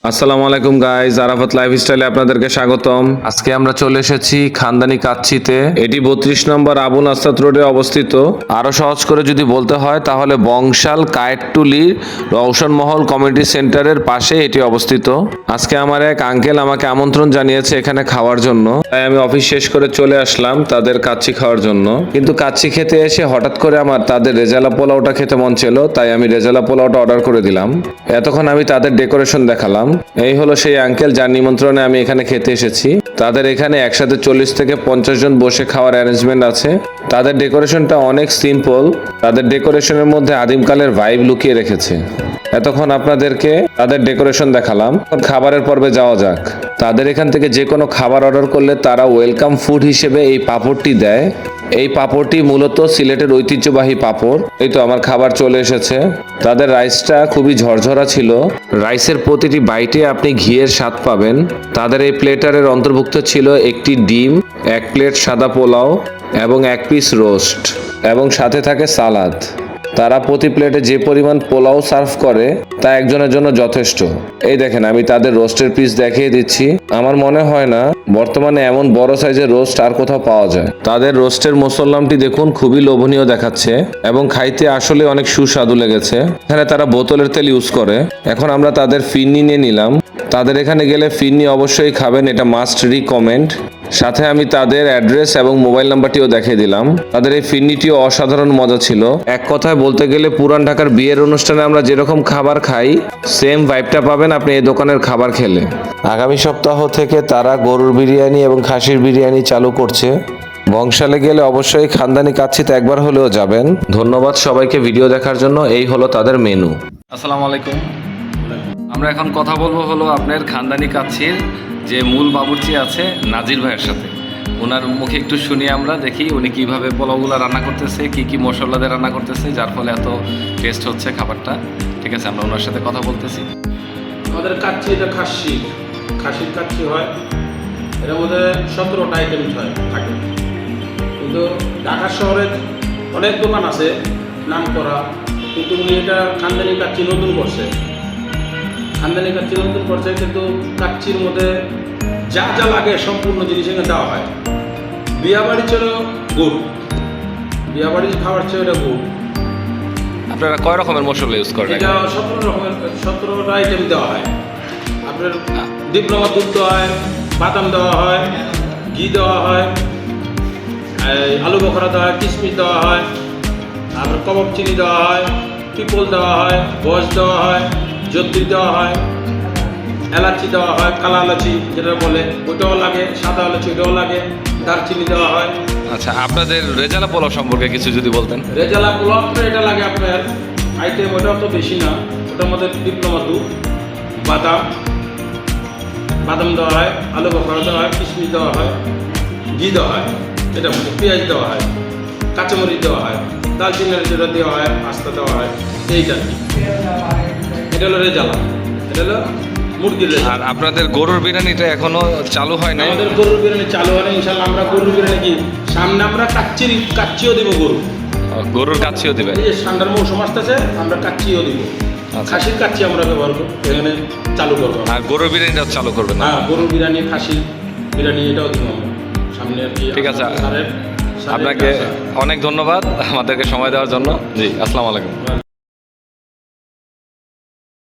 আসসালামু আলাইকুম গাইজ, আরাফাত লাইফস্টাইলে আপনাদেরকে স্বাগতম। আজকে আমরা চলে এসেছি খানদানি কাচ্চিতে। এটি 32 নম্বর আবু নাসরাত রোডে অবস্থিত। আরো সহজ করে যদি বলতে হয় তাহলে বংশাল কায়েতটুলি রওশন মহল কমিউনিটি সেন্টারের পাশে এটি অবস্থিত। আজকে আমার এক আঙ্কেল আমাকে আমন্ত্রণ জানিয়েছে এখানে খাওয়ার জন্য, তাই আমি অফিস শেষ করে চলে আসলাম তাদের কাচ্চি খাওয়ার জন্য। কিন্তু কাচ্চি খেতে এসে হঠাৎ করে আমার তাদের রেজালা পোলাওটা খেতে মন ছিল, তাই আমি রেজালা পোলাওটা অর্ডার করে দিলাম। এতক্ষণ আমি তাদের ডেকোরেশন দেখালাম। এই হলো সেই আঙ্কেল যার নিমন্ত্রণে আমি এখানে খেতে এসেছি। তাদের এখানে একসাথে 40 থেকে 50 জন বসে খাওয়ার অ্যারেঞ্জমেন্ট আছে। তাদের ডেকোরেশনটা অনেক সিম্পল। তাদের ডেকোরেশনের মধ্যে আদিমকালের ভাইব লুকিয়ে রেখেছে। এতক্ষণ আপনাদেরকে তাদের ডেকোরেশন দেখালাম, খাবারের পর্বে যাওয়া যাক। তাদের এখান থেকে যে কোনো খাবার অর্ডার করলে তারা ওয়েলকাম ফুড হিসেবে এই পাঁপড়টি দেয়। এই পাঁপড়টি মূলত সিলেটের ঐতিহ্যবাহী পাঁপড়। এই তো আমার খাবার চলে এসেছে। তাদের রাইসটা খুবই ঝরঝরা ছিল। রাইসের প্রতিটি বাইটে আপনি ঘিয়ের স্বাদ পাবেন। তাদের এই প্লেটারের অন্তর্ভুক্ত ছিল একটি ডিম, 1 প্লেট সাদা পোলাও এবং 1 পিস রোস্ট এবং সাথে থাকে সালাদ। তারা প্রতি প্লেটে যে পরিমাণ পোলাও সার্ভ করে তা একজনের জন্য যথেষ্ট। এই দেখেন, আমি তাদের রোস্টের পিস দেখিয়ে দিচ্ছি। আমার মনে হয় না বর্তমানে এমন বড় সাইজের রোস্ট আর কোথাও পাওয়া যায়। তাদের রোস্টের মোসল্লামটি দেখুন, খুবই লোভনীয় দেখাচ্ছে এবং খাইতে আসলে অনেক সুস্বাদু লেগেছে। এখানে তারা বোতলের তেল ইউজ করে। এখন আমরা তাদের ফিরনি নিয়ে নিলাম। তাদের এখানে গেলে ফিরনি অবশ্যই খাবেন, এটা মাস্ট রিকমেন্ড। সাথে আমি তাদের অ্যাড্রেস এবং মোবাইল নাম্বারটিও দেখিয়ে দিলাম। তাদের এই ফিরনিটিও অসাধারণ মজা ছিল। এক কথায় বলতে গেলে পুরান ঢাকার বিয়ের অনুষ্ঠানে আমরা যেরকম খাবার খাই সেম ভাইবটা পাবেন আপনি এই দোকানের খাবার খেলে। আগামী সপ্তাহ থেকে তারা গরুর বিরিয়ানি এবং খাসির বিরিয়ানি চালু করছে। বংশালে গেলে অবশ্যই খানদানি কাচ্চিতে একবার হলেও যাবেন। ধন্যবাদ সবাইকে ভিডিও দেখার জন্য। এই হলো তাদের মেনু। আসসালামু আলাইকুম। আমরা এখন কথা বলবো হলো আপনার খানদানি কাচ্চির যে মূল বাবুর্চি আছে নাজির ভাইয়ের সাথে। ওনার মুখে একটু শুনি আমরা, দেখি উনি কিভাবে পোলাওগুলো রান্না করতেছে, কি কি মশলা দিয়ে রান্না করতেছে যার ফলে এত টেস্ট হচ্ছে খাবারটা। ঠিক আছে, আমরা ওনার সাথে কথা বলতেছি। আমাদের কাচ্চি, এটা খাসির কাচ্চি হয়। এর মধ্যে 17টা আইটেম থাকে। কিন্তু ঢাকা শহরে অনেক দোকান আছে নাম করা, কিন্তু উনি এটা খানদানি কাচ্চি নতুন করছে। কিন্তু কাচ্চির মধ্যে যা যা লাগে সম্পূর্ণ জিনিস এখানে দেওয়া হয়। বিয়াবাড়ি ছিল গুড়, বিয়াবাড়ির খাবার ছিল এটা গুড়। আপনারা কয় রকমের মশলা ইউজ করেন? এটা 17টা আইটেম দেওয়া হয়। আপনার ডিপ্লোমা দুধ দেওয়া হয়, বাদাম দেওয়া হয়, ঘি দেওয়া হয়, আলু বখরা দেওয়া হয়, কিশমিশ দেওয়া হয়, তারপর কবাব চিনি দেওয়া হয়, পিপল দেওয়া হয়, বস দেওয়া হয়, জত্রি দেওয়া হয়, এলাচি দেওয়া হয়, কালা এলাচি যেটা বলে ওটাও লাগে, সাদা এলাচি ওটাও লাগে, দারচিনি দেওয়া হয়। আচ্ছা, আপনাদের রেজালা পোলাও সম্পর্কে কিছু যদি বলতেন। রেজালা পোলাও এটা লাগে আপনার আইটেম, ওটাও তো বেশি না। ওটার মধ্যে ডিপ্লোমা দুধ, বাদাম দেওয়া হয়, আলু বখরা দেওয়া হয়, কিশমিশ দেওয়া হয়, ঘি দেওয়া হয়, এটার মধ্যে পেঁয়াজ দেওয়া হয়, কাঁচামরিচ দেওয়া হয়, দালচিনির যেটা দেওয়া হয়, আস্তা দেওয়া হয়, এইটা কি। এটা হলো রেজালা, এটা হলো মুরগির রেজালা। আর আপনাদের গরুর বিরিয়ানিটা এখনো চালু হয় না? আমাদের গরুর বিরিয়ানি চালু হয় না, ইনশাল্লাহ। আমরা গরুর বিরিয়ানি কি সামনে আমরা কাচ্চিও দিব, গরুর কাচ্চিও দিবেন? এই যে ঠান্ডার মৌসুম আসতেছে, আমরা কাচ্চিও দিব। খাসির কাচ্চি আমরা ব্যবহার করবো, এখানে চালু করবো। আর গরুর বিরিয়ানিটাও চালু করবেন? হ্যাঁ, গরুর বিরিয়ানি, খাসির বিরিয়ানি এটাও দিব আমরা সামনে আর কি। ঠিক আছে, আপনাকে অনেক ধন্যবাদ আমাদেরকে সময় দেওয়ার জন্য। জি, আসসালামু আলাইকুম।